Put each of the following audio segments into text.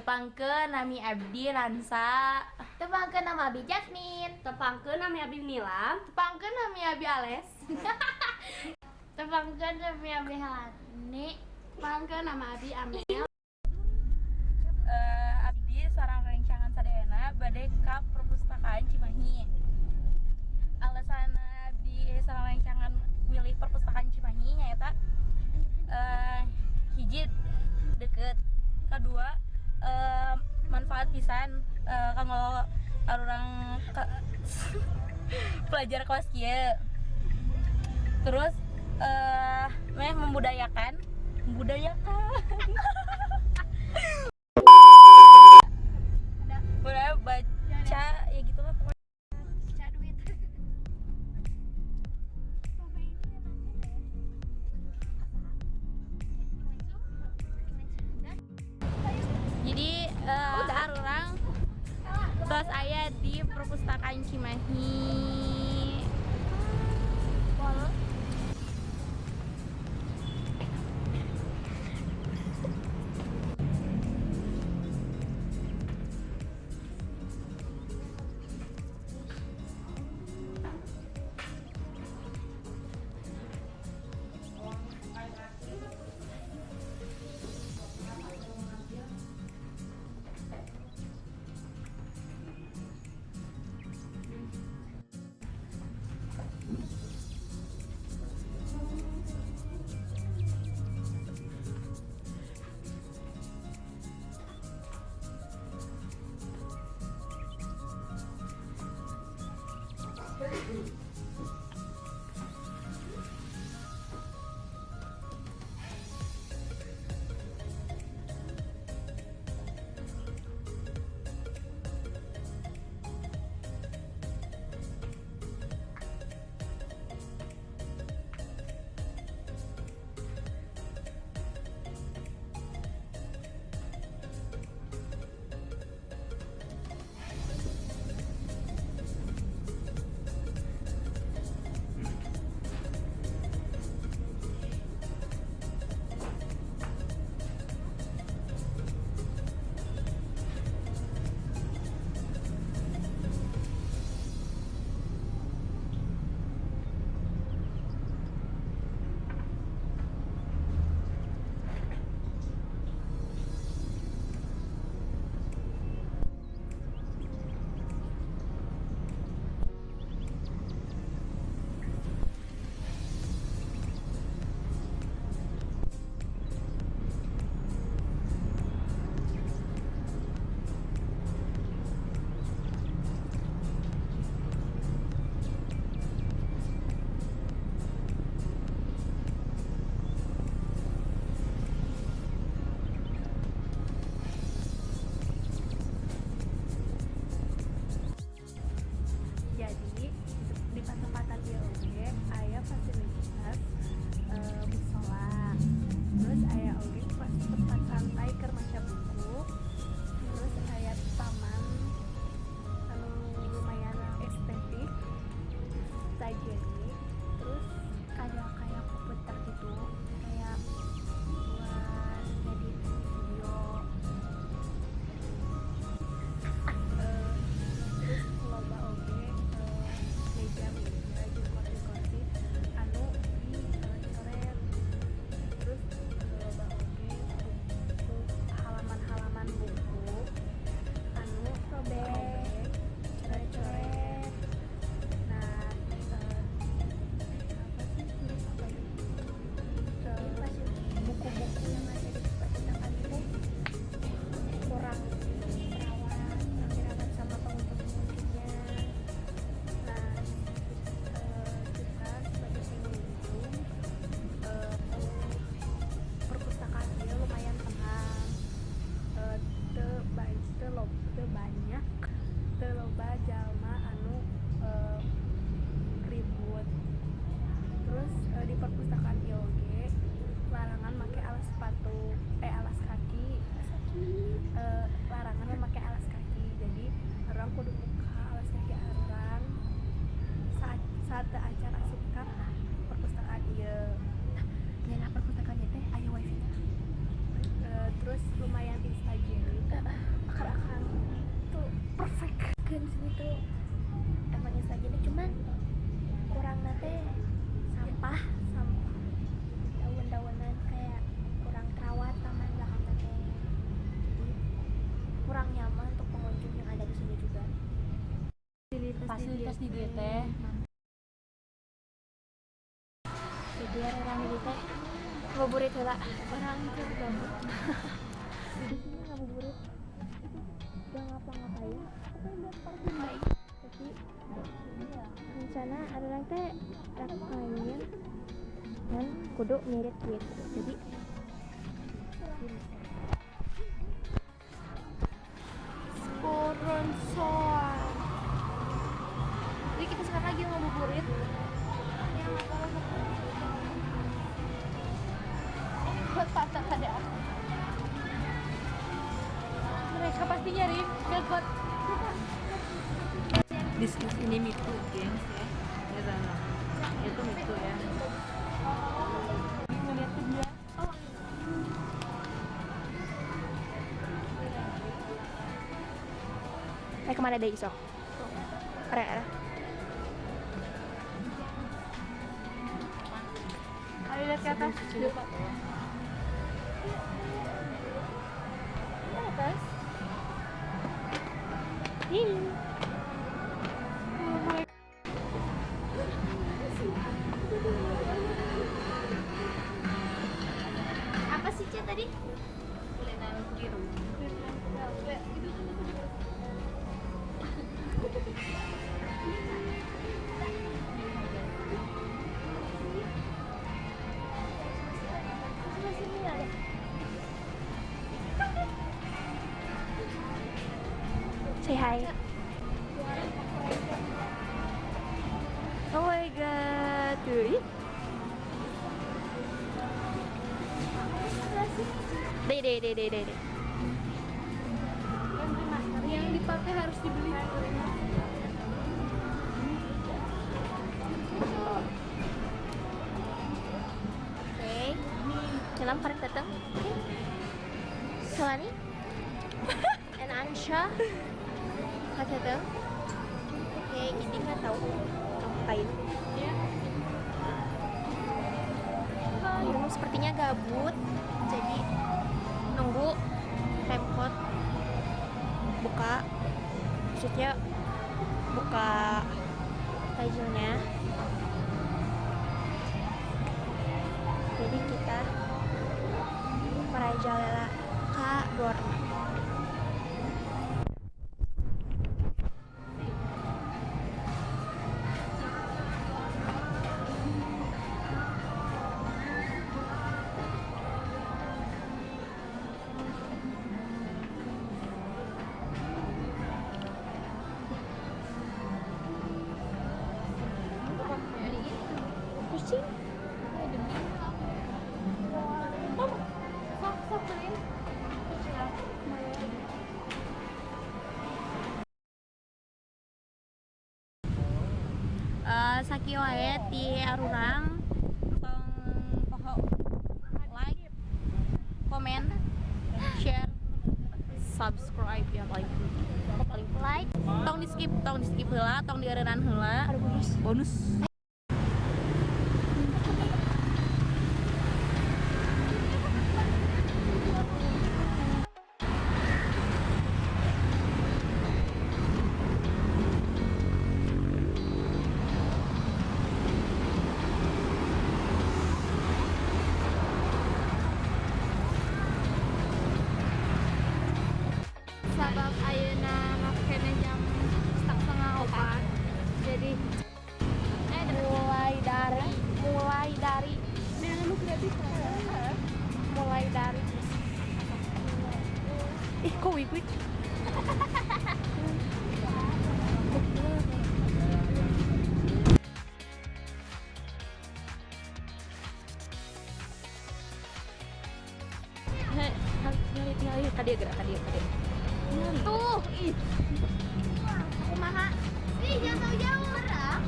Tepangkeun nami abdi Ransa. Tepangkeun nama Abi Jasmine. Tepangkeun nami Abi Nilam. Tepangkeun nami abi Ales. Tepangkeun nama Abi Hani. Tepangkeun nama Abi Amel. Abdi sareng rencangan sadayana bade ka perpustakaan Cimahi. Alasan abdi sareng rencangan milih perpustakaan Cimahi nyaeta hiji deket, kedua manfaat pisan kanggo arurang pelajar kelas kieu. Terus membudayakan boleh baca ya gitu lah pokoknya. Jadi arurang tos aya di perpustakaan Cimahi. sini tuh emang insta gini, cuman kurang nate sampah daun-daunan kayak kurang terawat taman belakang nate. Jadi kurang nyaman untuk pengunjung yang ada di sini juga. Fasilitas di dieu teh Jadi orang ini teh ngabuburit heula. Orang itu gabut. Di sini ngabuburit gak ngapa-ngapain, tapi buat parkir baik. Tapi ya rencana ada teh rek main dan kudu ngirit duit. Jadi sponsor. Jadi kita sekarang lagi ngabuburit. Buat pasang ada. Mereka pasti nyari gakot. Diskusi ini mitu gengs ya. Itu mitu ya. Ngeliatin dia. Kemana deh isok? Ada. Ayo lihat ke atas. Atas. Ini. Apa sih Cek tadi? Kuliner biru. Say hi. Oh my god, tuh. Deh. Yang dipakai harus dibeli. Oke. Dalam karek datang. Salani. And Ansha. Kata datang. Oke, jadi nggak tahu ngapain. Sepertinya gabut. Jadi nunggu Pemkot buka, maksudnya buka tajilnya. Jadi kita merajalela ke Gorma. Kucing? Sakieu wae ti arurang tong poho like, comment, share, subscribe ya paling like, tong di skip heula, tong dieureunaan heula. Ada bonus. Sabab ayeuna makena jam 3:30 jadi mulai dari kok wik tadi tuh kumaha jangan jauh deket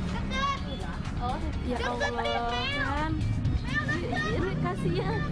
Ya Allah kan. Kasihan.